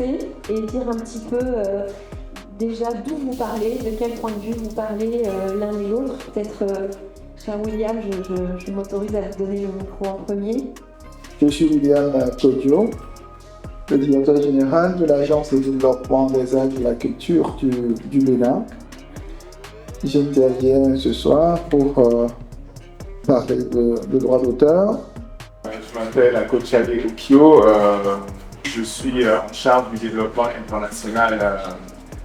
commencer et dire un petit peu déjà d'où vous parlez, de quel point de vue vous parlez l'un et l'autre. Peut-être, cher William, je m'autorise à vous donner le micro en premier. Je suis William Kodjo, le directeur général de l'Agence de développement des arts et de la culture du Bénin. J'interviens ce soir pour parler de droit d'auteur. Je m'appelle Akochaye Okio, je suis en charge du développement international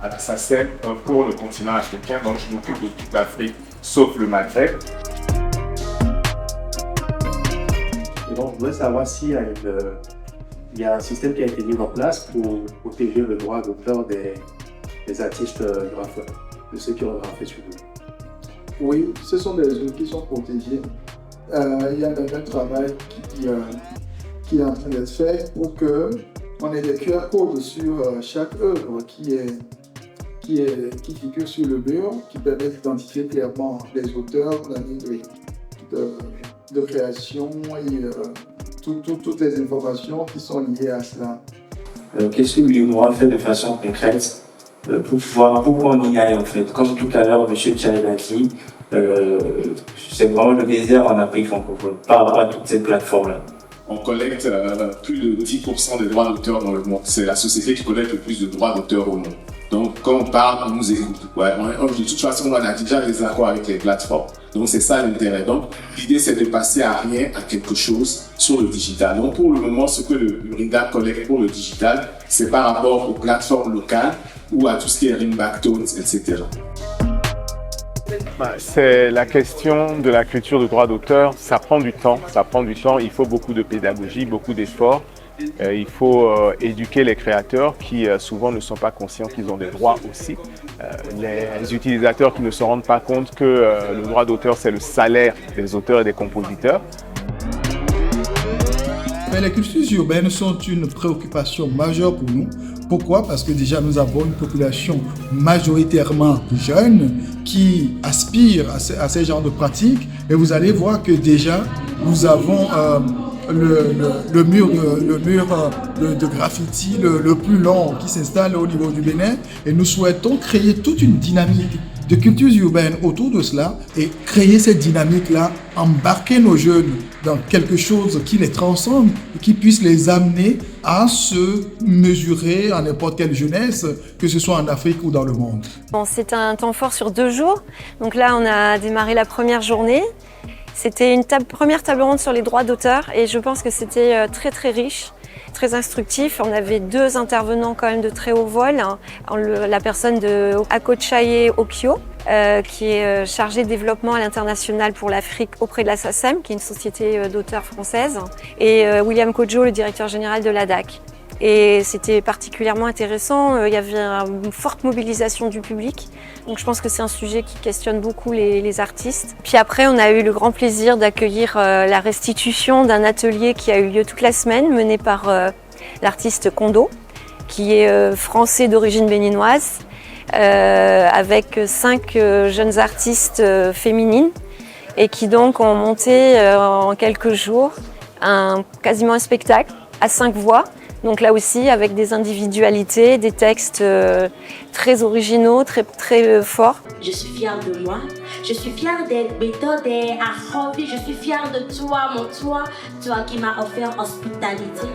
à la SACEM pour le continent africain, donc je m'occupe de toute l'Afrique sauf le Maghreb. Et donc je voudrais savoir s'il y a un système qui a été mis en place pour protéger le droit d'auteur des artistes grapheurs, de ceux qui ont graffé sur eux. Oui, ce sont des œuvres qui sont protégées. Il y a un travail qui est en train d'être fait pour qu'on ait des QR codes sur chaque œuvre qui figure sur le mur, qui permet d'identifier clairement les auteurs, l'année de création et toutes les informations qui sont liées à cela. Qu'est-ce que l'UNRWA fait de façon concrète pour qu'on y aille en fait? Comme tout à l'heure, M. Tchad l'a dit, c'est vraiment le désert en Afrique francophone, par rapport à toutes ces plateformes-là. On collecte plus de 10% des droits d'auteur dans le monde. C'est la société qui collecte le plus de droits d'auteur au monde. Donc quand on parle, on nous écoute. Ouais, de toute façon, on a déjà des accords avec les plateformes. Donc c'est ça l'intérêt. Donc l'idée c'est de passer à rien, à quelque chose sur le digital. Donc pour le moment, ce que le RINDAP collecte pour le digital, c'est par rapport aux plateformes locales ou à tout ce qui est ringback tones, etc. C'est la question de la culture de droit d'auteur. Ça prend du temps. Il faut beaucoup de pédagogie, beaucoup d'efforts. Il faut éduquer les créateurs qui souvent ne sont pas conscients qu'ils ont des droits aussi. Les utilisateurs qui ne se rendent pas compte que le droit d'auteur, c'est le salaire des auteurs et des compositeurs. Mais les cultures urbaines sont une préoccupation majeure pour nous. Pourquoi? Parce que déjà nous avons une population majoritairement jeune qui aspire à ces genres de pratiques. Et vous allez voir que déjà nous avons le mur de graffiti le plus long qui s'installe au niveau du Bénin. Et nous souhaitons créer toute une dynamique de cultures urbaines autour de cela et créer cette dynamique-là, embarquer nos jeunes dans quelque chose qui les transcende et qui puisse les amener à se mesurer à n'importe quelle jeunesse, que ce soit en Afrique ou dans le monde. Bon, c'est un temps fort sur 2 jours. Donc là, on a démarré la première journée. C'était une première table ronde sur les droits d'auteur et je pense que c'était très très riche, très instructif. On avait 2 intervenants quand même de très haut vol. La personne de Akochaye Okio, qui est chargée de développement à l'international pour l'Afrique auprès de la SACEM, qui est une société d'auteurs française, et William Kodjo, le directeur général de l'ADAC. Et c'était particulièrement intéressant, il y avait une forte mobilisation du public, donc je pense que c'est un sujet qui questionne beaucoup les artistes. Puis après, on a eu le grand plaisir d'accueillir la restitution d'un atelier qui a eu lieu toute la semaine, mené par l'artiste Kondo, qui est français d'origine béninoise, avec 5 jeunes artistes féminines, et qui donc ont monté en quelques jours quasiment un spectacle à 5 voix. Donc là aussi, avec des individualités, des textes très originaux, très forts. Je suis fière de moi, je suis fière d'être Béto, d'être Arovi, je suis fière de toi, toi qui m'as offert hospitalité.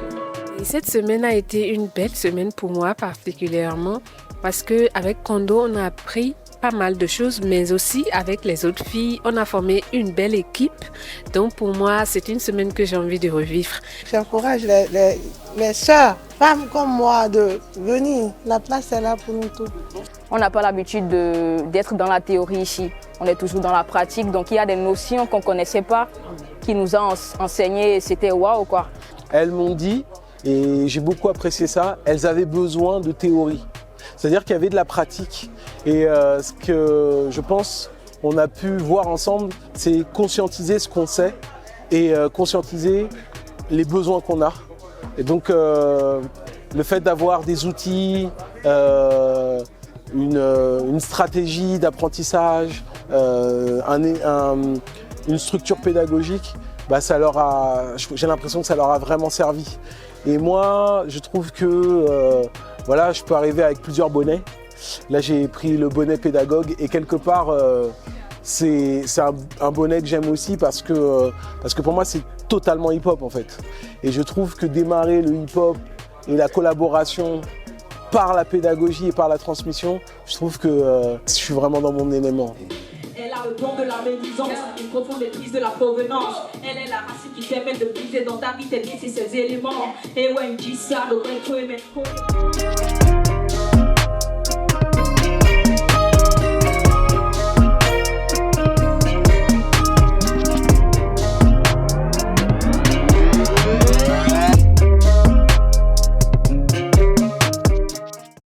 Et cette semaine a été une belle semaine pour moi particulièrement parce qu'avec Kondo, on a appris pas mal de choses, mais aussi avec les autres filles, on a formé une belle équipe. Donc pour moi, c'est une semaine que j'ai envie de revivre. J'encourage les sœurs, femmes comme moi, de venir. La place est là pour nous tous. On n'a pas l'habitude d'être dans la théorie ici. On est toujours dans la pratique. Donc il y a des notions qu'on ne connaissait pas, qui nous ont enseignées. C'était waouh quoi. Elles m'ont dit, et j'ai beaucoup apprécié ça, elles avaient besoin de théorie. C'est-à-dire qu'il y avait de la pratique. Et ce que je pense on a pu voir ensemble, c'est conscientiser ce qu'on sait et conscientiser les besoins qu'on a. Et donc le fait d'avoir des outils, une stratégie d'apprentissage, une structure pédagogique, bah, j'ai l'impression que ça leur a vraiment servi. Et moi, je trouve que voilà, je peux arriver avec plusieurs bonnets. Là, j'ai pris le bonnet pédagogue et quelque part, c'est un bonnet que j'aime aussi parce que pour moi, c'est totalement hip-hop en fait. Et je trouve que démarrer le hip-hop et la collaboration par la pédagogie et par la transmission, je trouve que je suis vraiment dans mon élément. Elle a le don de la médisance, une profonde maîtrise de la provenance. Elle est la racine qui permet de briser dans ta vie tes ses éléments. Et ouais, il dit ça, le vrai, mais